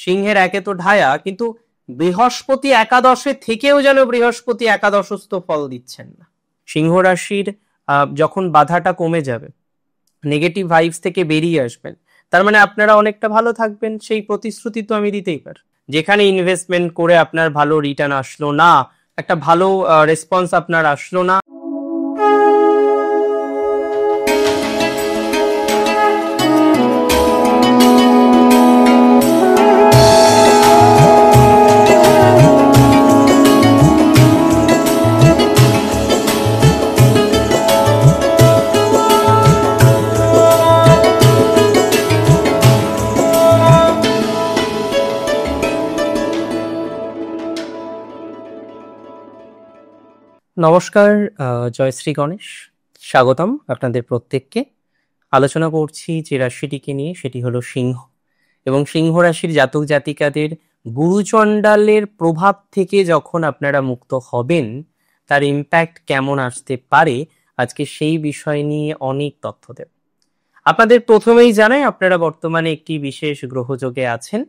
সিংহের একে তো ঢায়া, কিন্তু বৃহস্পতি একাদশে থেকেও যেন বৃহস্পতি একাদশস্থ ফল দিচ্ছেন না। সিংহ রাশির যখন বাধাটা কমে যাবে, নেগেটিভ ভাইবস থেকে বেরিয়ে আসবেন, তার মানে আপনারা অনেকটা ভালো থাকবেন, সেই প্রতিশ্রুতি তো আমি দিতেই পারি। যেখানে ইনভেস্টমেন্ট করে আপনার ভালো রিটার্ন আসলো না, একটা ভালো রেসপন্স আপনার আসলো না, নমস্কার, জয় শ্রী গণেশ, স্বাগতম আপনাদের প্রত্যেককে। আলোচনা করছি যে রাশিটিকে নিয়ে, সেটি হলো সিংহ। এবং সিংহ রাশির জাতক জাতিকাদের গুরুচণ্ডালের প্রভাব থেকে যখন আপনারা মুক্ত হবেন, তার ইম্প্যাক্ট কেমন আসতে পারে, আজকে সেই বিষয় নিয়ে অনেক তথ্য দেব। আপনাদের প্রথমেই জানাই, আপনারা বর্তমানে একটি বিশেষ গ্রহযোগে আছেন,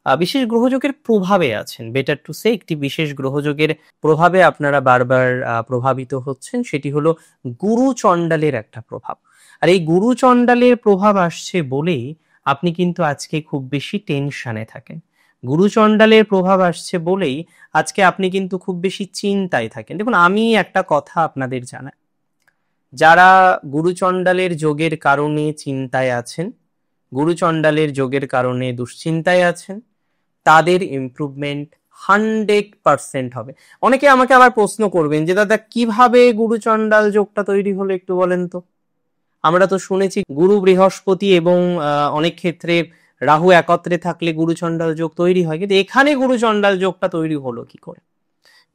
বিশেষ গ্রহযোগের প্রভাবে আছেন, বেটার টু সে একটি বিশেষ গ্রহযোগের প্রভাবে আপনারা বারবার প্রভাবিত হচ্ছেন। সেটি হলো গুরুচণ্ডালের একটা প্রভাব। আর এই গুরুচণ্ডালের প্রভাব আসছে বলেই আপনি কিন্তু আজকে খুব বেশি টেনশনে থাকেন। গুরুচণ্ডালের প্রভাব আসছে বলেই আজকে আপনি কিন্তু খুব বেশি চিন্তায় থাকেন। দেখুন, আমি একটা কথা আপনাদের জানাই, যারা গুরুচণ্ডালের যোগের কারণে চিন্তায় আছেন, গুরুচণ্ডালের যোগের কারণে দুশ্চিন্তায় আছেন, তাদের ইমপ্রুভমেন্ট 100% হবে। অনেকে আমাকে আবার প্রশ্ন করবেন যে দাদা, কিভাবে গুরুচণ্ডাল যোগটা তৈরি হলো একটু বলেন তো। আমরা তো শুনেছি গুরু বৃহস্পতি এবং অনেক ক্ষেত্রে রাহু একত্রে থাকলে গুরুচণ্ডাল যোগ তৈরি হয়, কিন্তু এখানে গুরুচণ্ডাল যোগটা তৈরি হলো কি করে?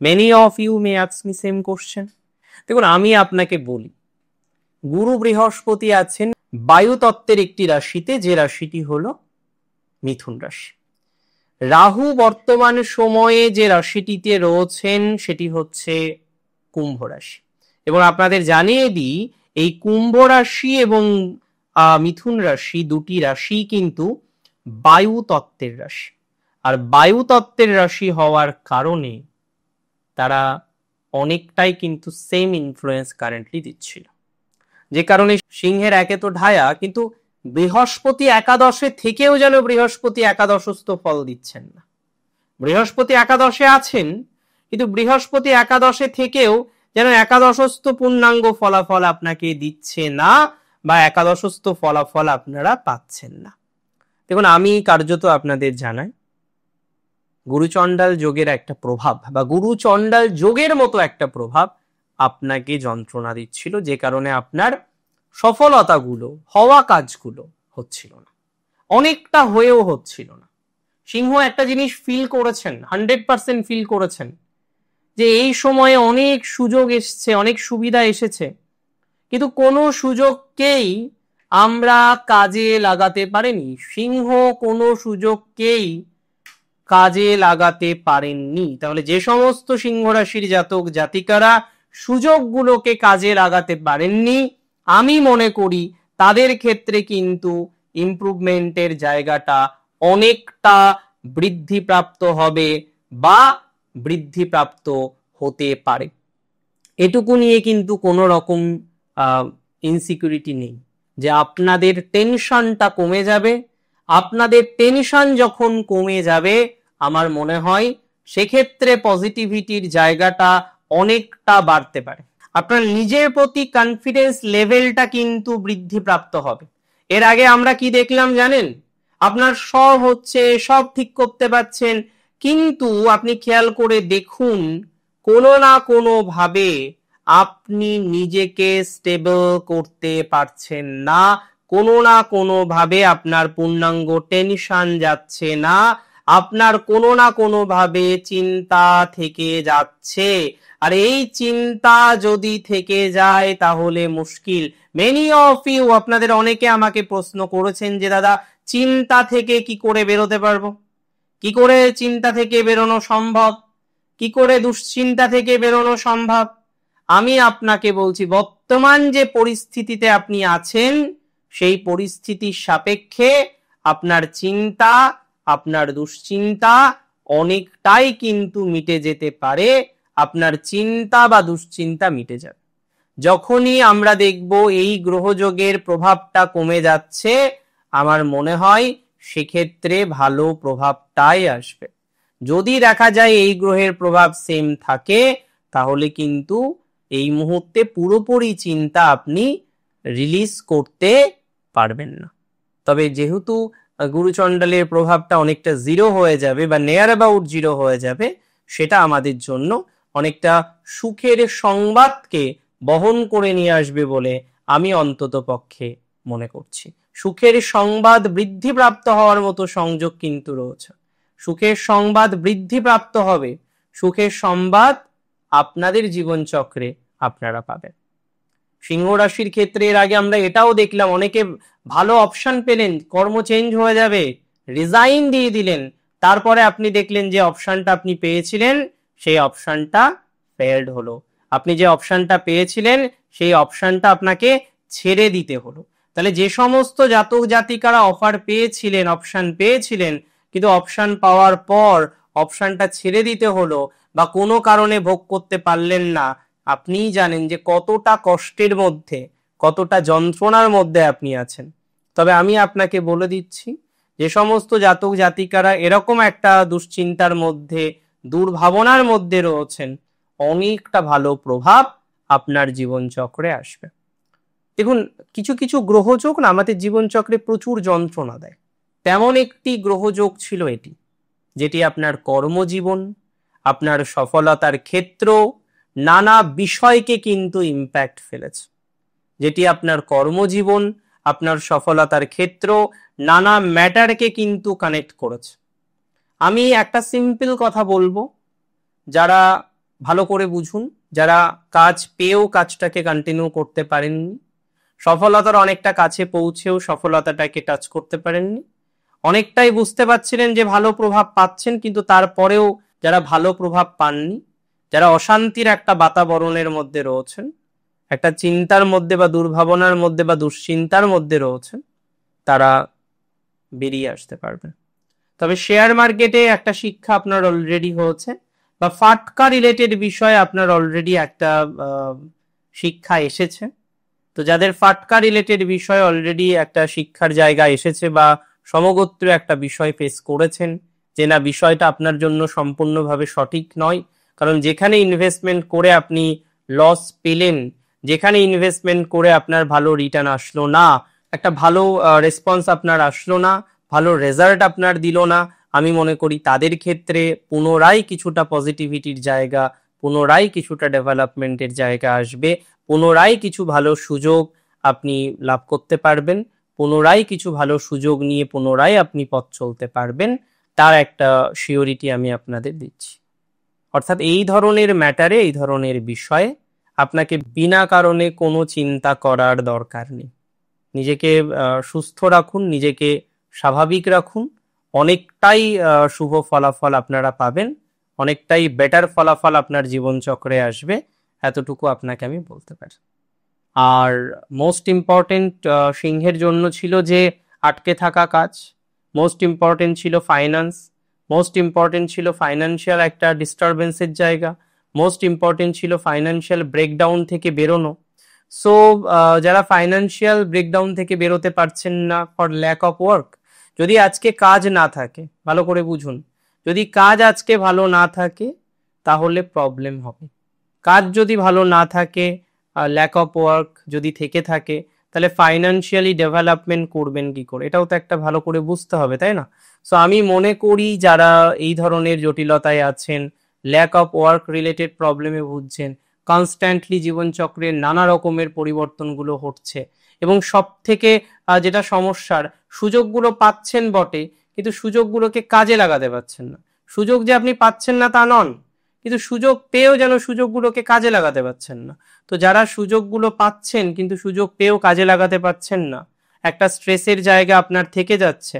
Many of you may ask me same question. দেখুন, আমি আপনাকে বলি, গুরু বৃহস্পতি আছেন বায়ু তত্ত্বের একটি রাশিতে, যে রাশিটি হলো মিথুন রাশি। রাহু বর্তমান সময়ে যে রাশিটিতে রয়েছেন সেটি হচ্ছে কুম্ভ রাশি। এবং আপনাদের জানিয়ে দিই, এই কুম্ভ রাশি এবং মিথুন রাশি, দুটি রাশি কিন্তু বায়ু তত্ত্বের রাশি। আর বায়ু তত্ত্বের রাশি হওয়ার কারণে তারা অনেকটাই কিন্তু সেম ইনফ্লুয়েন্স কারেন্টলি দিচ্ছিল, যে কারণে সিংহের একে তো ঢায়া, কিন্তু বৃহস্পতি একাদশে থেকেও যেন বৃহস্পতি একাদশস্থ ফল দিচ্ছেন না। বৃহস্পতি একাদশে আছেন, কিন্তু বৃহস্পতি একাদশে থেকেও যেন একাদশস্থ পূর্ণাঙ্গ ফলাফল আপনাকে দিচ্ছে না, বা একাদশস্থ ফলাফল আপনারা পাচ্ছেন না। দেখুন, আমি কার্যত আপনাদের জানাই, গুরুচণ্ডাল যোগের একটা প্রভাব, বা গুরুচণ্ডাল যোগের মতো একটা প্রভাব আপনাকে যন্ত্রণা দিচ্ছিল, যে কারণে আপনার সফলতাগুলো, হওয়া কাজগুলো হচ্ছিল না, অনেকটা হয়েও হচ্ছিল না। সিংহ একটা জিনিস ফিল করেছেন, 100% ফিল করেছেন, যে এই সময়ে অনেক সুযোগ এসছে, অনেক সুবিধা এসেছে, কিন্তু কোনো সুযোগকেই আমরা কাজে লাগাতে পারিনি। সিংহ কোনো সুযোগকেই কাজে লাগাতে পারেননি। তাহলে যে সমস্ত সিংহ রাশির জাতক জাতিকারা সুযোগগুলোকে কাজে লাগাতে পারেননি, আমি মনে করি তাদের ক্ষেত্রে কিন্তু ইমপ্রুভমেন্টের জায়গাটা অনেকটা বৃদ্ধিপ্রাপ্ত হবে, বা বৃদ্ধিপ্রাপ্ত হতে পারে। এটুকু নিয়ে কিন্তু কোনো রকম ইনসিকিউরিটি নেই যে আপনাদের টেনশনটা কমে যাবে। আপনাদের টেনশন যখন কমে যাবে, আমার মনে হয় সেক্ষেত্রে পজিটিভিটির জায়গাটা অনেকটা বাড়তে পারে। আপনার নিজের প্রতি কনফিডেন্স লেভেলটা কিন্তু বৃদ্ধিপ্রাপ্ত হবে। এর আগে আমরা কি দেখলাম জানেন? আপনার সব হচ্ছে, সব ঠিক করতে পারছেন, কিন্তু আপনি খেয়াল করে দেখুন, কোনো না কোনো ভাবে আপনি নিজেকে স্টেবল করতে পারছেন না, কোনো না কোনো ভাবে আপনার পূর্ণাঙ্গ টেনশন যাচ্ছে না, আপনার কোনো না কোনো ভাবে চিন্তা থেকে যাচ্ছে। আর এই চিন্তা যদি থেকে যায় তাহলে মুশকিল। মেনি অফ ইউ, আপনাদের অনেকে আমাকে প্রশ্ন করেছেন যে দাদা, চিন্তা থেকে কি করে বেরোতে পারবো, কি করে চিন্তা থেকে বেরোনো সম্ভব, কি করে দুশ্চিন্তা থেকে বেরোনো সম্ভব? আমি আপনাকে বলছি, বর্তমান যে পরিস্থিতিতে আপনি আছেন, সেই পরিস্থিতির সাপেক্ষে আপনার চিন্তা, আপনার দুশ্চিন্তা অনেকটাই কিন্তু মিটে যেতে পারে, আপনার চিন্তা বা দুশ্চিন্তা মিটে যাবে। যখনই আমরা দেখব এই গ্রহযোগের প্রভাবটা কমে যাচ্ছে, আমার মনে হয় সেক্ষেত্রে ভালো প্রভাবটাই আসবে। যদি দেখা যায় এই গ্রহের প্রভাব সেম থাকে, তাহলে কিন্তু এই মুহূর্তে পুরোপুরি চিন্তা আপনি রিলিজ করতে পারবেন না। তবে যেহেতু গুরুচণ্ডালের প্রভাবটা অনেকটা জিরো হয়ে যাবে বা নিয়ার অ্যাবাউট জিরো হয়ে যাবে, সেটা আমাদের জন্য অনেকটা সুখের সংবাদকে বহন করে নিয়ে আসবে বলে আমি অন্তত পক্ষে মনে করছি। সুখের সংবাদ বৃদ্ধিপ্রাপ্ত হওয়ার মতো সংযোগ কিন্তু রয়েছে। সুখের সংবাদ বৃদ্ধিপ্রাপ্ত হবে, সুখের সংবাদ আপনাদের জীবনচক্রে আপনারা পাবেন। সিংহ রাশির ক্ষেত্রে এর আগে আমরা এটাও দেখলাম, অনেকে ভালো অপশন পেলেন, কর্ম চেঞ্জ হয়ে যাবে, রিজাইন দিয়ে দিলেন, তারপরে আপনি দেখলেন যে অপশনটা আপনি পেয়েছিলেন সেই অপশনটা ফেলড হলো। আপনি যে অপশনটা পেয়েছিলেন সেই অপশনটা আপনাকে ছেড়ে দিতে হলো। তাহলে যে সমস্ত জাতক জাতিকারা অফার পেয়েছিলেন, অপশন পেয়েছিলেন, কিন্তু অপশন পাওয়ার পর অপশনটা ছেড়ে দিতে হলো বা কোনো কারণে ভোগ করতে পারলেন না, আপনিই জানেন যে কতটা কষ্টের মধ্যে, কতটা যন্ত্রণার মধ্যে আপনি আছেন। তবে আমি আপনাকে বলে দিচ্ছি, যে সমস্ত জাতক জাতিকারা এরকম একটা দুশ্চিন্তার মধ্যে, দুর্ভাবনার মধ্যে রয়েছেন, অনেকটা ভালো প্রভাব আপনার জীবনচক্রে আসবে। দেখুন, কিছু কিছু গ্রহযোগ না আমাদের জীবনচক্রে প্রচুর যন্ত্রণা দেয়। তেমন একটি গ্রহযোগ ছিল এটি, যেটি আপনার কর্মজীবন, আপনার সফলতার ক্ষেত্র, নানা বিষয়কে কিন্তু ইম্প্যাক্ট ফেলেছে। যেটি আপনার কর্মজীবন, আপনার সফলতার ক্ষেত্র, নানা ম্যাটারকে কিন্তু কানেক্ট করেছে। আমি একটা সিম্পল কথা বলবো, যারা ভালো করে বুঝুন, যারা কাজ পেয়েও কাজটাকে কন্টিনিউ করতে পারেননি, সফলতার অনেকটা কাছে পৌঁছেও সফলতাটাকে টাচ করতে পারেননি, অনেকটাই বুঝতে পারছিলেন যে ভালো প্রভাব পাচ্ছেন, কিন্তু তারপরেও যারা ভালো প্রভাব পাননি, যারা অশান্তির একটা বাতাবরণের মধ্যে রয়েছেন, একটা চিন্তার মধ্যে বা দুর্ভাবনার মধ্যে বা দুশ্চিন্তার মধ্যে রয়েছেন, তারা বেরিয়ে আসতে পারবেন। তবে শেয়ার মার্কেটে একটা শিক্ষা আপনার অলরেডি হয়েছে, বা ফাটকা রিলেটেড বিষয়ে আপনার অলরেডি একটা শিক্ষা এসেছে। তো যাদের ফাটকা রিলেটেড বিষয় অলরেডি একটা শিক্ষার জায়গা এসেছে বা সমগোত্র একটা বিষয় ফেস করেছেন, যে না বিষয়টা আপনার জন্য সম্পূর্ণভাবে সঠিক নয়, কারণ যেখানে ইনভেস্টমেন্ট করে আপনি লস পেলেন, যেখানে ইনভেস্টমেন্ট করে আপনার ভালো রিটার্ন আসলো না, একটা ভালো রেসপন্স আপনার আসলো না, ভালো রেজাল্ট আপনার দিল না, আমি মনে করি তাদের ক্ষেত্রে পুনরায় কিছুটা পজিটিভিটির জায়গা, পুনরায় কিছুটা ডেভেলপমেন্টের জায়গা আসবে, পুনরায় কিছু ভালো সুযোগ আপনি লাভ করতে পারবেন, পুনরায় কিছু ভালো সুযোগ নিয়ে পুনরায় আপনি পথ চলতে পারবেন, তার একটা সিওরিটি আমি আপনাদের দিচ্ছি। অর্থাৎ এই ধরনের ম্যাটারে, এই ধরনের বিষয়ে আপনাকে বিনা কারণে কোনো চিন্তা করার দরকার নেই। নিজেকে সুস্থ রাখুন, নিজেকে স্বাভাবিক রাখুন, অনেকটাই শুভ ফলাফল আপনারা পাবেন, অনেকটাই বেটার ফলাফল আপনার জীবনচক্রে আসবে, এতটুকু আপনাকে আমি বলতে পারি। আর মোস্ট ইম্পর্টেন্ট সিংহের জন্য ছিল যে আটকে থাকা কাজ, মোস্ট ইম্পর্টেন্ট ছিল ফাইন্যান্স, মোস্ট ইম্পর্টেন্ট ছিল ফাইন্যান্সিয়াল একটা ডিস্টারবেন্সের জায়গা, মোস্ট ইম্পর্টেন্ট ছিল ফাইন্যান্সিয়াল ব্রেকডাউন থেকে বেরোনো। সো যারা ফাইন্যান্সিয়াল ব্রেকডাউন থেকে বেরোতে পারছেন না ফর ল্যাক অফ ওয়ার্ক, যদি আজকে কাজ না থাকে, ভালো করে বুঝুন, যদি কাজ আজকে ভালো না থাকে তাহলে প্রবলেম হবে। কাজ যদি ভালো না থাকে, ল্যাক অফ ওয়ার্ক যদি থেকে থাকে, তাহলে ফাইন্যান্সিয়ালি ডেভেলপমেন্ট করবেন কি করে, এটাও তো একটা ভালো করে বুঝতে হবে, তাই না? সো আমি মনে করি যারা এই ধরনের জটিলতায় আছেন, ল্যাক অফ ওয়ার্ক রিলেটেড প্রবলেমে ভুগছেন, কনস্ট্যান্টলি জীবনচক্রের নানা রকমের পরিবর্তনগুলো ঘটছে, এবং সব থেকে যেটা সমস্যার, সুযোগগুলো পাচ্ছেন বটে, কিন্তু সুযোগগুলোকে কাজে লাগাতে পারছেন না। সুযোগ যে আপনি পাচ্ছেন না তা নন, কিন্তু সুযোগ পেয়েও যেন সুযোগগুলোকে কাজে লাগাতে পারছেন না। তো যারা সুযোগগুলো পাচ্ছেন কিন্তু সুযোগ পেয়েও কাজে লাগাতে পারছেন না, একটা স্ট্রেসের জায়গা আপনার থেকে যাচ্ছে,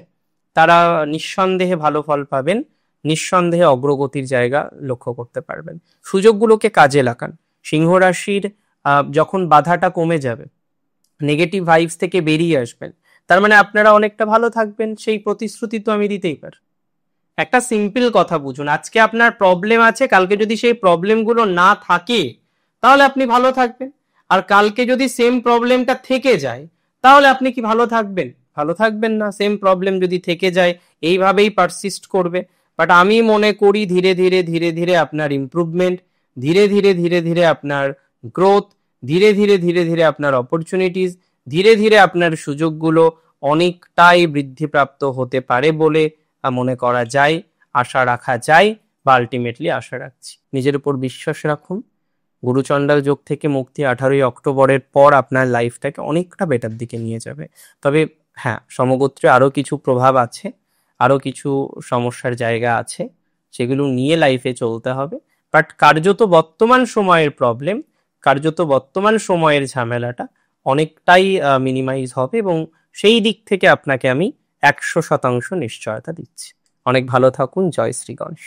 তারা নিঃসন্দেহে ভালো ফল পাবেন, নিঃসন্দেহে অগ্রগতির জায়গা লক্ষ্য করতে পারবেন। সুযোগগুলোকে কাজে লাগান। সিংহ রাশির যখন বাধাটা কমে যাবে, নেগেটিভ ভাইবস থেকে বেরিয়ে আসবেন, তার মানে আপনারা অনেকটা ভালো থাকবেন, সেই প্রতিশ্রুতি তো আমি দিতেই পারি। একটা সিম্পল কথা বুঝুন, আজকে আপনার প্রবলেম আছে, কালকে যদি সেই প্রবলেমগুলো না থাকে তাহলে আপনি ভালো থাকবেন, আর কালকে যদি সেম প্রবলেমটা থেকে যায় তাহলে আপনি কি ভালো থাকবেন? ভালো থাকবেন না। সেম প্রবলেম যদি থেকে যায় এইভাবেই পারসিস্ট করবে। বাট আমি মনে করি ধীরে ধীরে ধীরে ধীরে আপনার ইমপ্রুভমেন্ট, ধীরে ধীরে ধীরে ধীরে আপনার গ্রোথ, ধীরে ধীরে ধীরে ধীরে আপনার অপরচুনিটিস, ধীরে ধীরে আপনার সুযোগগুলো অনেকটাই বৃদ্ধিপ্রাপ্ত হতে পারে বলে মনে করা যায়, আশা রাখা যায়, বা আলটিমেটলি আশা রাখছি। নিজের উপর বিশ্বাস রাখুন। গুরুচণ্ডাল যোগ থেকে মুক্তি 18ই অক্টোবরের পর আপনার লাইফটাকে অনেকটা বেটার দিকে নিয়ে যাবে। তবে হ্যাঁ, সমগোত্রে আরো কিছু প্রভাব আছে, আরো কিছু সমস্যার জায়গা আছে, সেগুলো নিয়ে লাইফে চলতে হবে। বাট কার্যত বর্তমান সময়ের প্রবলেম, কার্যত বর্তমান সময়ের ঝামেলাটা অনেকটাই মিনিমাইজ হবে, এবং সেই দিক থেকে আপনাকে আমি 100% নিশ্চয়তা দিচ্ছি। অনেক ভালো থাকুন। জয় শ্রী গণেশ।